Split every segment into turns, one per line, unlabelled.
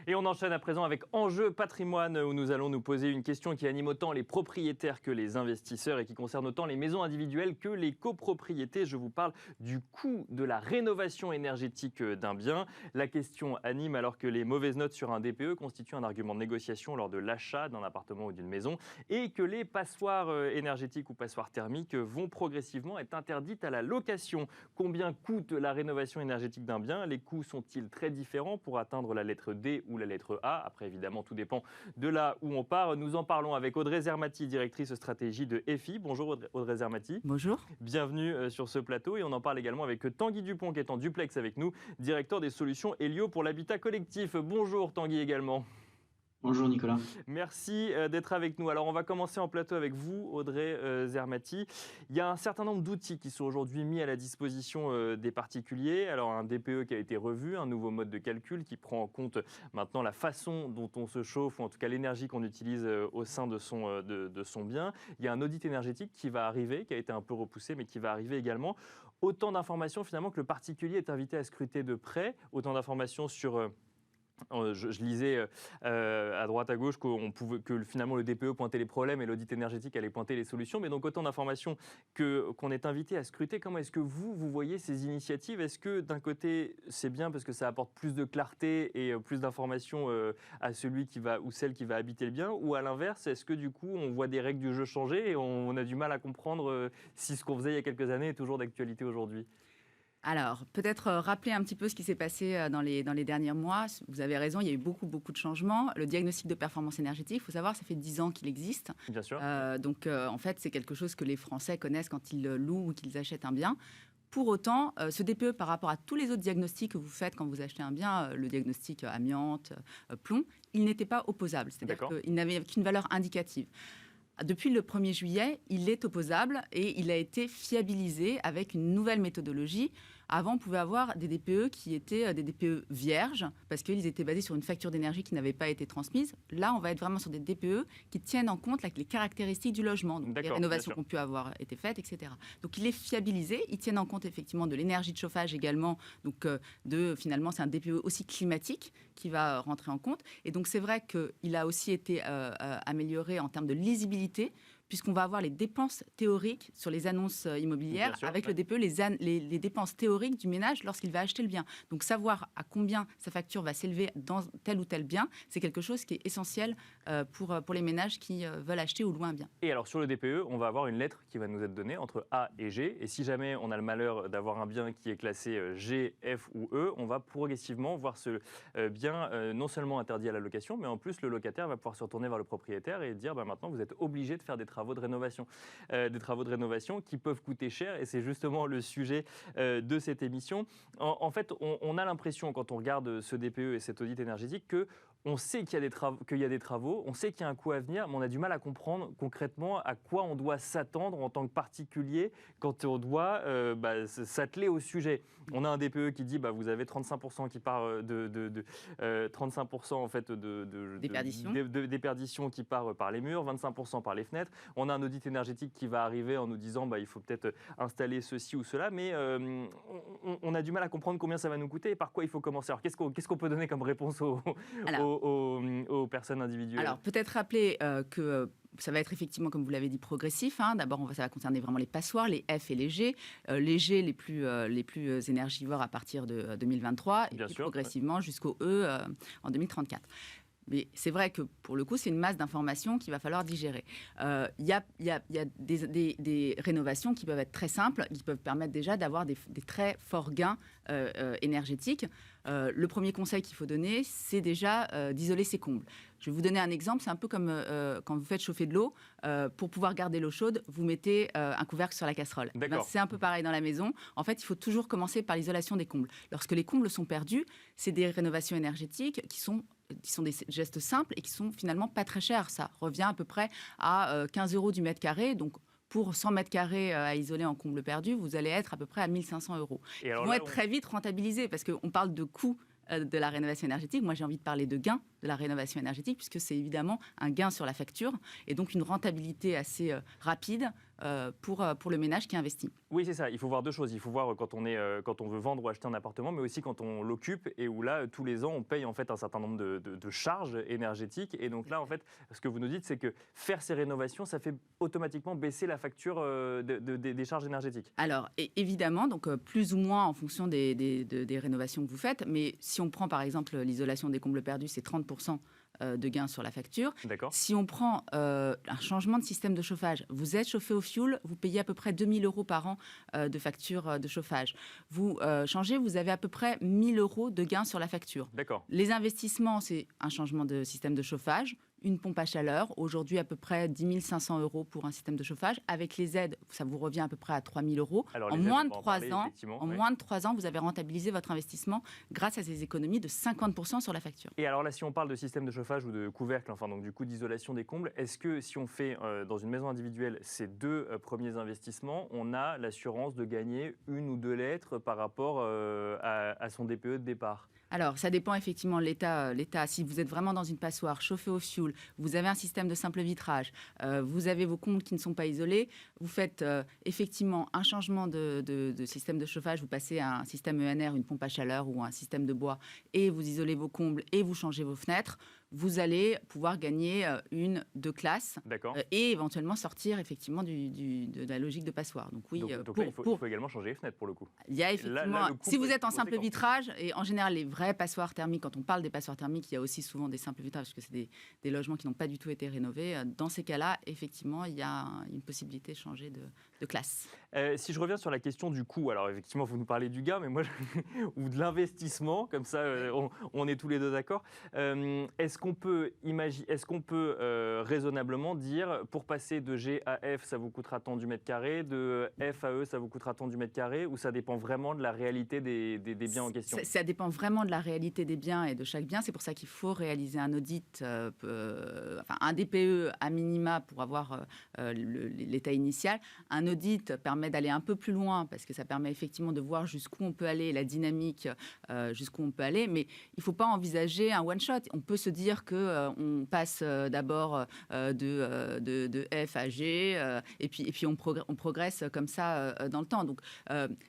Et on enchaîne à présent avec Enjeu patrimoine, où nous allons nous poser une question qui anime autant les propriétaires que les investisseurs et qui concerne autant les maisons individuelles que les copropriétés. Je vous parle du coût de la rénovation énergétique d'un bien. La question anime alors que les mauvaises notes sur un DPE constituent un argument de négociation lors de l'achat d'un appartement ou d'une maison et que les passoires énergétiques ou passoires thermiques vont progressivement être interdites à la location. Combien coûte la rénovation énergétique d'un bien? Les coûts sont-ils très différents pour atteindre la lettre D ou la lettre A? Après, évidemment, tout dépend de là où on part. Nous en parlons avec Audrey Zermati, directrice stratégie de EFI. Bonjour Audrey Zermati.
Bonjour.
Bienvenue sur ce plateau. Et on en parle également avec Tanguy Dupont, qui est en duplex avec nous, directeur des solutions Helio pour l'habitat collectif. Bonjour Tanguy également.
Bonjour Nicolas.
Merci d'être avec nous. Alors on va commencer en plateau avec vous, Audrey Zermati. Il y a un certain nombre d'outils qui sont aujourd'hui mis à la disposition des particuliers. Alors un DPE qui a été revu, un nouveau mode de calcul qui prend en compte maintenant la façon dont on se chauffe, ou en tout cas l'énergie qu'on utilise au sein de son bien. Il y a un audit énergétique qui va arriver, qui a été un peu repoussé, mais qui va arriver également. Autant d'informations finalement que le particulier est invité à scruter de près, autant d'informations sur... Je lisais à droite à gauche que finalement le DPE pointait les problèmes et l'audit énergétique allait pointer les solutions, mais donc autant d'informations qu'on est invité à scruter. Comment est-ce que vous voyez ces initiatives? Est-ce que d'un côté c'est bien parce que ça apporte plus de clarté et plus d'informations à celui qui va ou celle qui va habiter le bien, ou à l'inverse, est-ce que du coup on voit des règles du jeu changer et on a du mal à comprendre si ce qu'on faisait il y a quelques années est toujours d'actualité aujourd'hui?
Alors, peut-être rappeler un petit peu ce qui s'est passé dans les derniers mois. Vous avez raison, il y a eu beaucoup de changements. Le diagnostic de performance énergétique, il faut savoir, ça fait 10 ans qu'il existe.
Bien sûr.
Donc, en fait, c'est quelque chose que les Français connaissent quand ils louent ou qu'ils achètent un bien. Pour autant, ce DPE, par rapport à tous les autres diagnostics que vous faites quand vous achetez un bien, le diagnostic amiante, plomb, il n'était pas opposable. C'est-à-dire qu'il n'avait qu'une valeur indicative. Depuis le 1er juillet, il est opposable et il a été fiabilisé avec une nouvelle méthodologie. Avant, on pouvait avoir des DPE qui étaient des DPE vierges parce qu'ils étaient basés sur une facture d'énergie qui n'avait pas été transmise. Là, on va être vraiment sur des DPE qui tiennent en compte les caractéristiques du logement, donc les rénovations qui ont pu avoir été faites, etc. Donc, il est fiabilisé. Ils tiennent en compte effectivement de l'énergie de chauffage également. Donc, finalement, c'est un DPE aussi climatique qui va rentrer en compte. Et donc, c'est vrai qu'il a aussi été amélioré en termes de lisibilité, puisqu'on va avoir les dépenses théoriques sur les annonces immobilières, avec le DPE, les dépenses théoriques du ménage lorsqu'il va acheter le bien. Donc savoir à combien sa facture va s'élever dans tel ou tel bien, c'est quelque chose qui est essentiel pour les ménages qui veulent acheter ou louer un bien.
Et alors sur le DPE, on va avoir une lettre qui va nous être donnée entre A et G. Et si jamais on a le malheur d'avoir un bien qui est classé G, F ou E, on va progressivement voir ce bien non seulement interdit à la location, mais en plus le locataire va pouvoir se retourner vers le propriétaire et dire maintenant vous êtes obligé de faire des travaux de rénovation qui peuvent coûter cher, et c'est justement le sujet de cette émission. En fait, on a l'impression, quand on regarde ce DPE et cet audit énergétique, on sait qu'il y a des travaux, on sait qu'il y a un coût à venir, mais on a du mal à comprendre concrètement à quoi on doit s'attendre en tant que particulier quand on doit s'atteler au sujet. On a un DPE qui dit vous avez 35% qui part de 35% en fait de déperdition qui part par les murs, 25% par les fenêtres. On a un audit énergétique qui va arriver en nous disant il faut peut-être installer ceci ou cela, mais on a du mal à comprendre combien ça va nous coûter et par quoi il faut commencer. Alors qu'est-ce qu'on peut donner comme réponse aux personnes individuelles?
Alors peut-être rappeler que ça va être effectivement, comme vous l'avez dit, progressif. D'abord, ça va concerner vraiment les passoires, les F et les G. Les G les plus énergivores à partir de 2023 et puis progressivement jusqu'au E en 2034. Mais c'est vrai que, pour le coup, c'est une masse d'informations qu'il va falloir digérer. Il y a des rénovations qui peuvent être très simples, qui peuvent permettre déjà d'avoir des très forts gains énergétiques. Le premier conseil qu'il faut donner, c'est déjà d'isoler ses combles. Je vais vous donner un exemple. C'est un peu comme quand vous faites chauffer de l'eau. Pour pouvoir garder l'eau chaude, vous mettez un couvercle sur la casserole. C'est un peu pareil dans la maison. En fait, il faut toujours commencer par l'isolation des combles. Lorsque les combles sont perdus, c'est des rénovations énergétiques qui sont des gestes simples et qui sont finalement pas très chers. Ça revient à peu près à 15 € du mètre carré. Donc, pour 100 mètres carrés à isoler en comble perdu, vous allez être à peu près à 1 500 €. Ils vont être très vite rentabilisés parce qu'on parle de coût de la rénovation énergétique. Moi, j'ai envie de parler de gains. de la rénovation énergétique, puisque c'est évidemment un gain sur la facture et donc une rentabilité assez rapide pour le ménage qui investit.
Oui, c'est ça. Il faut voir deux choses. Il faut voir quand on veut vendre ou acheter un appartement, mais aussi quand on l'occupe et où là, tous les ans, on paye en fait un certain nombre de charges énergétiques. Et donc là, en fait, ce que vous nous dites, c'est que faire ces rénovations, ça fait automatiquement baisser la facture des charges énergétiques.
Alors, évidemment, donc plus ou moins en fonction des rénovations que vous faites, mais si on prend par exemple l'isolation des combles perdus, c'est 30% de gains sur la facture.
D'accord.
Si on prend un changement de système de chauffage, vous êtes chauffé au fioul, vous payez à peu près 2 000 € par an de facture de chauffage. Vous changez, vous avez à peu près 1 000 € de gains sur la facture.
D'accord.
Les investissements, c'est un changement de système de chauffage, une pompe à chaleur, aujourd'hui à peu près 10 500 € pour un système de chauffage. Avec les aides, ça vous revient à peu près à 3 000 €.
Alors,
En
les aides,
moins
on
de
va en
3
parler,
ans,
effectivement,
en
oui.
moins de 3 ans, vous avez rentabilisé votre investissement grâce à ces économies de 50% sur la facture.
Et alors là, si on parle de système de chauffage ou de couvercle, enfin donc du coup d'isolation des combles, est-ce que si on fait dans une maison individuelle ces deux premiers investissements, on a l'assurance de gagner 1 ou 2 lettres par rapport à son DPE de départ?
Alors, ça dépend effectivement de l'État. Si vous êtes vraiment dans une passoire chauffée au fioul, vous avez un système de simple vitrage, vous avez vos combles qui ne sont pas isolés, vous faites effectivement un changement de système de chauffage, vous passez à un système ENR, une pompe à chaleur ou un système de bois, et vous isolez vos combles et vous changez vos fenêtres, vous allez pouvoir gagner 1-2 classes et éventuellement sortir effectivement de la logique de passoire. Donc oui,
donc là, il faut également changer les fenêtres pour le coup.
Il y a effectivement, si vous êtes en simple vitrage, et en général les vraies passoires thermiques, quand on parle des passoires thermiques, il y a aussi souvent des simples vitrages, parce que c'est des logements qui n'ont pas du tout été rénovés. Dans ces cas-là, effectivement, il y a une possibilité de changer de classe.
Si je reviens sur la question du coût, alors effectivement, vous nous parlez du gain, mais moi, ou de l'investissement, comme ça, on est tous les deux d'accord. Est-ce qu'on peut raisonnablement dire, pour passer de G à F, ça vous coûtera tant du mètre carré, de F à E, ça vous coûtera tant du mètre carré, ou ça dépend vraiment de la réalité des biens en question?
Ça dépend vraiment de la réalité des biens et de chaque bien. C'est pour ça qu'il faut réaliser un audit, un DPE à minima pour avoir l'état initial. Un audit permet d'aller un peu plus loin parce que ça permet effectivement de voir jusqu'où on peut aller, la dynamique, jusqu'où on peut aller. Mais il ne faut pas envisager un one-shot. On peut se dire qu'on passe d'abord de F à G et puis on progresse comme ça dans le temps. Donc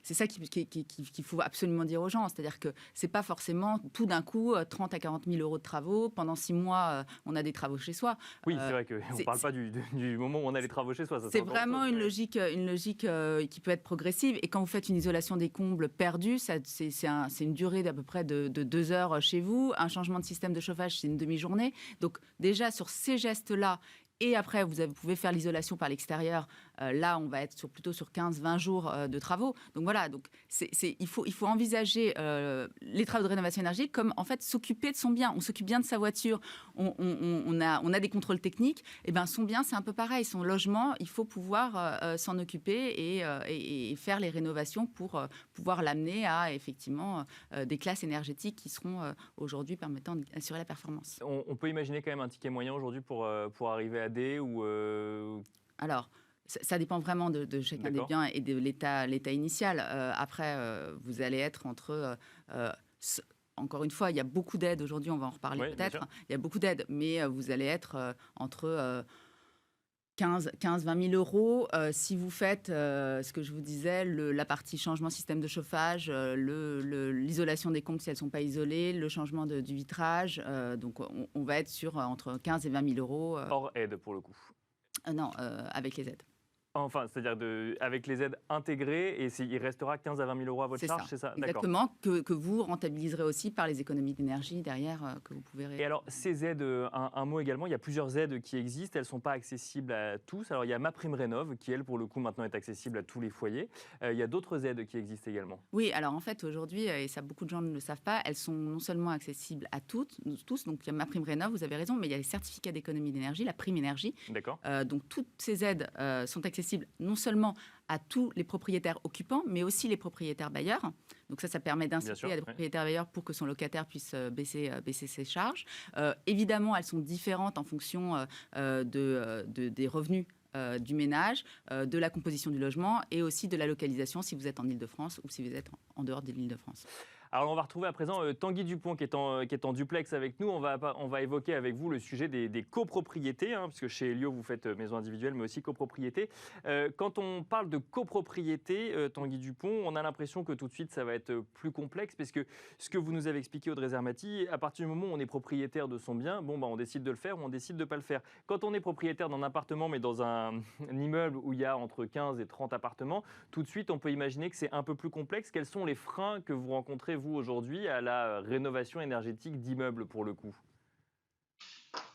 c'est ça qu'il faut absolument dire aux gens. C'est-à-dire que ce n'est pas forcément tout d'un coup 30 à 40 000 € de travaux. Pendant 6 mois, on a des travaux chez soi.
Oui, c'est vrai qu'on ne parle pas du moment où on a les travaux chez soi.
C'est vraiment une logique qui peut être progressive. Et quand vous faites une isolation des combles perdus, c'est une durée d'à peu près de 2 heures chez vous. Un changement de système de chauffage, c'est une demi-journée. Donc déjà, sur ces gestes-là, et après, vous pouvez faire l'isolation par l'extérieur. Là, on va être plutôt sur 15-20 jours de travaux. Donc voilà, il faut envisager les travaux de rénovation énergétique comme en fait s'occuper de son bien. On s'occupe bien de sa voiture, on a des contrôles techniques. Et ben son bien, c'est un peu pareil. Son logement, il faut pouvoir s'en occuper et faire les rénovations pour pouvoir l'amener à effectivement des classes énergétiques qui seront aujourd'hui permettant d'assurer la performance.
On peut imaginer quand même un ticket moyen aujourd'hui pour arriver à D ou
Alors, ça dépend vraiment de chacun des biens et de l'état initial. Après, vous allez être entre... encore une fois, il y a beaucoup d'aides. Aujourd'hui, on va en reparler peut-être. Il y a beaucoup d'aides, mais vous allez être entre 15-20 000 €. Si vous faites ce que je vous disais, la partie changement système de chauffage, l'isolation des combles si elles ne sont pas isolées, le changement du vitrage. Donc, on va être sur entre 15 et 20 000 €.
Hors aide, pour le coup.
Non, avec les aides.
Enfin, c'est-à-dire avec les aides intégrées, et il restera 15 à 20 000 € à votre charge, c'est ça?
Exactement, que vous rentabiliserez aussi par les économies d'énergie derrière que vous pouvez réaliser.
Et alors, ces aides, un mot également, il y a plusieurs aides qui existent, elles ne sont pas accessibles à tous. Alors, il y a MaPrimeRénov', qui, elle, pour le coup, maintenant est accessible à tous les foyers. Il y a d'autres aides qui existent également.
Oui, alors en fait, aujourd'hui, et ça beaucoup de gens ne le savent pas, elles sont non seulement accessibles à tous, donc il y a MaPrimeRénov', vous avez raison, mais il y a les certificats d'économie d'énergie, la prime énergie.
D'accord.
Donc, toutes ces aides sont accessibles non seulement à tous les propriétaires occupants, mais aussi les propriétaires bailleurs. Donc ça permet d'inciter à des propriétaires bailleurs pour que son locataire puisse baisser ses charges. Évidemment, elles sont différentes en fonction des revenus du ménage, de la composition du logement et aussi de la localisation si vous êtes en Île-de-France ou si vous êtes en dehors de l'Île-de-France.
Alors, on va retrouver à présent Tanguy Dupont qui est en duplex avec nous. On va évoquer avec vous le sujet des copropriétés, hein, puisque chez Elio, vous faites maison individuelle, mais aussi copropriété. Quand on parle de copropriété, Tanguy Dupont, on a l'impression que tout de suite, ça va être plus complexe, parce que ce que vous nous avez expliqué, Audrey Zermati, à partir du moment où on est propriétaire de son bien, bon, bah, on décide de le faire ou on décide de ne pas le faire. Quand on est propriétaire d'un appartement, mais dans un immeuble où il y a entre 15 et 30 appartements, tout de suite, on peut imaginer que c'est un peu plus complexe. Quels sont les freins que vous rencontrez, vous, aujourd'hui, à la rénovation énergétique d'immeubles, pour le coup?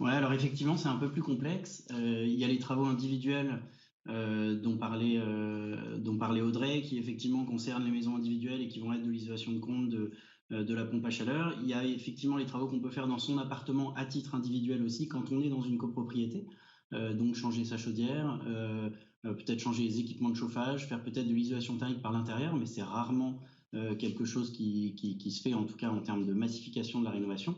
Ouais, alors effectivement, c'est un peu plus complexe. Il y a les travaux individuels dont parlait Audrey, qui effectivement concernent les maisons individuelles et qui vont être de l'isolation de compte, de la pompe à chaleur. Il y a effectivement les travaux qu'on peut faire dans son appartement à titre individuel aussi, quand on est dans une copropriété. Donc changer sa chaudière, peut-être changer les équipements de chauffage, faire peut-être de l'isolation thermique par l'intérieur, mais c'est rarement quelque chose qui se fait, en tout cas en termes de massification de la rénovation.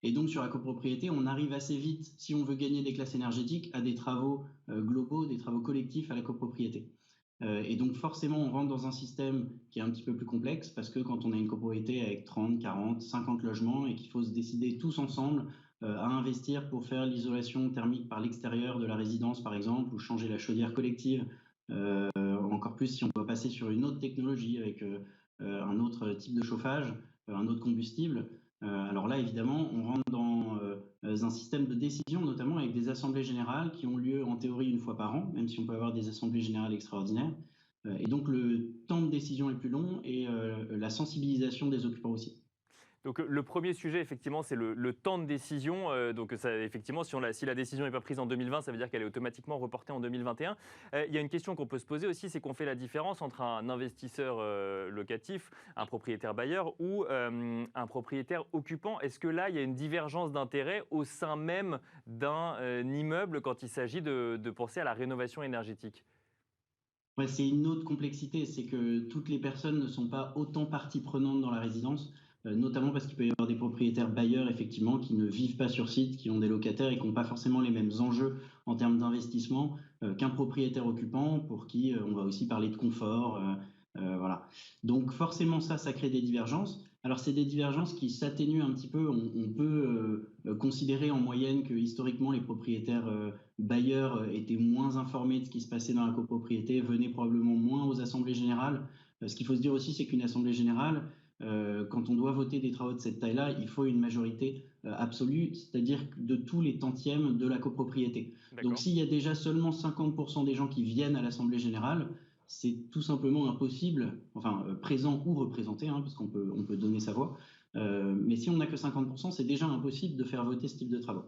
Et donc sur la copropriété, on arrive assez vite, si on veut gagner des classes énergétiques, à des travaux globaux, des travaux collectifs à la copropriété. Et donc forcément, on rentre dans un système qui est un petit peu plus complexe, parce que quand on a une copropriété avec 30, 40, 50 logements et qu'il faut se décider tous ensemble à investir pour faire l'isolation thermique par l'extérieur de la résidence, par exemple, ou changer la chaudière collective, encore plus si on doit passer sur une autre technologie avec un autre type de chauffage, un autre combustible. Alors là, évidemment, on rentre dans un système de décision, notamment avec des assemblées générales qui ont lieu en théorie une fois par an, même si on peut avoir des assemblées générales extraordinaires. Et donc le temps de décision est plus long et la sensibilisation des occupants aussi.
Donc le premier sujet, effectivement, c'est le temps de décision. Donc ça, effectivement, si la décision n'est pas prise en 2020, ça veut dire qu'elle est automatiquement reportée en 2021. Il y a une question qu'on peut se poser aussi, c'est qu'on fait la différence entre un investisseur locatif, un propriétaire bailleur ou un propriétaire occupant. Est-ce que là, il y a une divergence d'intérêt au sein même d'un immeuble quand il s'agit de penser à la rénovation énergétique?
Ouais, c'est une autre complexité, c'est que toutes les personnes ne sont pas autant partie prenante dans la résidence, notamment parce qu'il peut y avoir des propriétaires bailleurs, effectivement, qui ne vivent pas sur site, qui ont des locataires et qui n'ont pas forcément les mêmes enjeux en termes d'investissement qu'un propriétaire occupant, pour qui on va aussi parler de confort. Voilà. Donc forcément, ça crée des divergences. Alors c'est des divergences qui s'atténuent un petit peu. On peut considérer en moyenne que historiquement les propriétaires bailleurs étaient moins informés de ce qui se passait dans la copropriété, venaient probablement moins aux assemblées générales. Ce qu'il faut se dire aussi, c'est qu'une assemblée générale, quand on doit voter des travaux de cette taille-là, il faut une majorité absolue, c'est-à-dire de tous les tantièmes de la copropriété. Donc
D'accord.
s'il y a déjà seulement 50% des gens qui viennent à l'assemblée générale, c'est tout simplement impossible, enfin présent ou représenté, hein, parce on peut donner sa voix, mais si on n'a que 50%, c'est déjà impossible de faire voter ce type de travaux.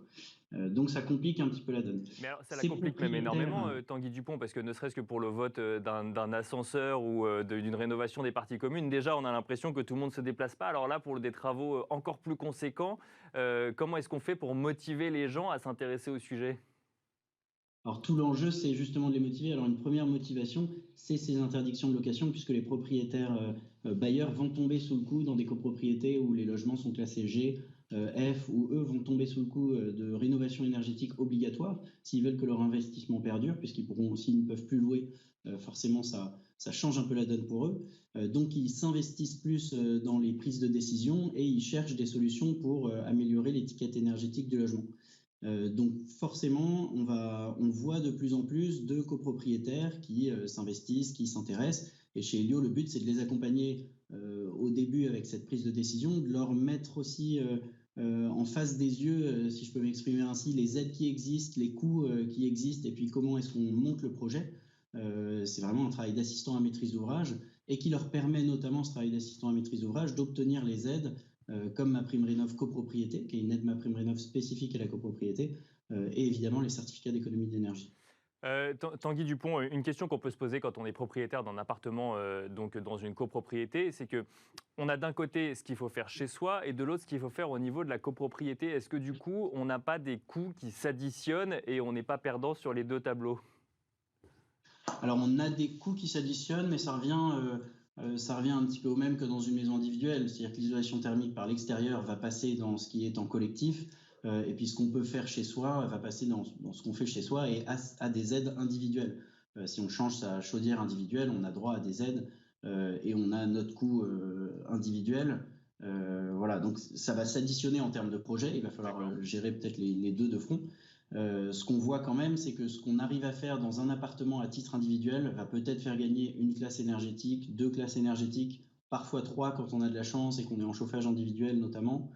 Donc ça complique un petit peu la donne.
Mais alors, ça la
Ces
complique même énormément,
propriétaires,
Tanguy Dupont, parce que ne serait-ce que pour le vote d'un ascenseur ou d'une rénovation des parties communes, déjà, on a l'impression que tout le monde ne se déplace pas. Alors là, pour des travaux encore plus conséquents, comment est-ce qu'on fait pour motiver les gens à s'intéresser au sujet?
alors tout l'enjeu, c'est justement de les motiver. Alors une première motivation, c'est ces interdictions de location, puisque les propriétaires bailleurs vont tomber sous le coup dans des copropriétés où les logements sont classés G, F ou E, vont tomber sous le coup de rénovation énergétique obligatoire s'ils veulent que leur investissement perdure, puisqu'ils pourront, s'ils ne peuvent plus louer, forcément ça change un peu la donne pour eux. Donc ils s'investissent plus dans les prises de décision et ils cherchent des solutions pour améliorer l'étiquette énergétique du logement. Donc forcément, on voit de plus en plus de copropriétaires qui s'investissent, qui s'intéressent. Et chez Elio, le but, c'est de les accompagner au début avec cette prise de décision, de leur mettre aussi en face des yeux, si je peux m'exprimer ainsi, les aides qui existent, les coûts qui existent, et puis comment est-ce qu'on monte le projet. C'est vraiment un travail d'assistant à maîtrise d'ouvrage et qui leur permet notamment, ce travail d'assistant à maîtrise d'ouvrage, d'obtenir les aides comme MaPrimeRénov' copropriété, qui est une aide MaPrimeRénov' spécifique à la copropriété, et évidemment les certificats d'économie d'énergie.
Tanguy Dupont, une question qu'on peut se poser quand on est propriétaire d'un appartement, donc dans une copropriété, c'est que on a d'un côté ce qu'il faut faire chez soi et de l'autre ce qu'il faut faire au niveau de la copropriété. Est-ce que du coup, on n'a pas des coûts qui s'additionnent et on n'est pas perdant sur les deux tableaux?
Alors on a des coûts qui s'additionnent, mais ça revient un petit peu au même que dans une maison individuelle, c'est-à-dire que l'isolation thermique par l'extérieur va passer dans ce qui est en collectif, et puis ce qu'on peut faire chez soi va passer dans ce qu'on fait chez soi et à des aides individuelles. Si on change sa chaudière individuelle, on a droit à des aides et on a notre coût individuel. Voilà, donc ça va s'additionner en termes de projet. Il va falloir gérer peut-être les deux de front. Ce qu'on voit quand même, c'est que ce qu'on arrive à faire dans un appartement à titre individuel va peut-être faire gagner une classe énergétique, 2 classes énergétiques, parfois 3 quand on a de la chance et qu'on est en chauffage individuel notamment.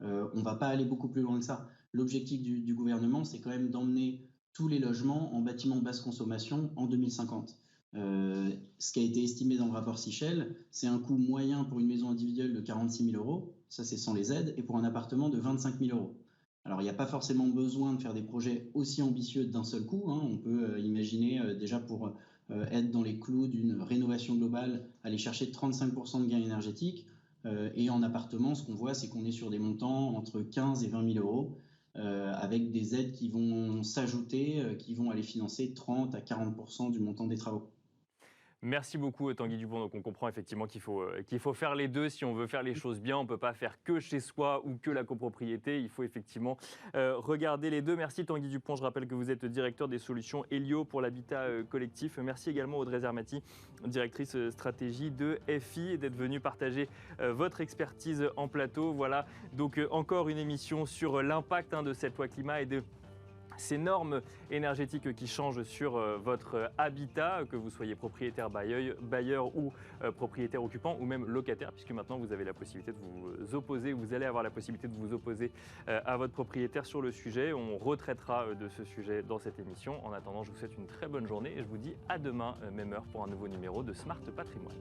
On ne va pas aller beaucoup plus loin que ça. L'objectif du gouvernement, c'est quand même d'emmener tous les logements en bâtiment basse consommation en 2050. Ce qui a été estimé dans le rapport Sichel, c'est un coût moyen pour une maison individuelle de 46 000 euros, ça c'est sans les aides, et pour un appartement de 25 000 euros. Alors il n'y a pas forcément besoin de faire des projets aussi ambitieux d'un seul coup, hein. On peut imaginer déjà pour être dans les clous d'une rénovation globale, aller chercher 35% de gains énergétiques. Et en appartement, ce qu'on voit, c'est qu'on est sur des montants entre 15 et 20 000 euros, avec des aides qui vont s'ajouter, qui vont aller financer 30 à 40% du montant des travaux.
Merci beaucoup Tanguy Dupont. Donc on comprend effectivement qu'il faut faire les deux si on veut faire les choses bien. On ne peut pas faire que chez soi ou que la copropriété. Il faut effectivement regarder les deux. Merci Tanguy Dupont. Je rappelle que vous êtes directeur des solutions Helio pour l'habitat collectif. Merci également Audrey Zermati, directrice stratégie de FI, d'être venue partager votre expertise en plateau. Voilà donc encore une émission sur l'impact de cette loi climat et de ces normes énergétiques qui changent sur votre habitat, que vous soyez propriétaire bailleur ou propriétaire occupant ou même locataire, puisque maintenant vous avez la possibilité de vous opposer, vous allez avoir la possibilité de vous opposer à votre propriétaire sur le sujet. On retraitera de ce sujet dans cette émission. En attendant, je vous souhaite une très bonne journée et je vous dis à demain, même heure, pour un nouveau numéro de Smart Patrimoine.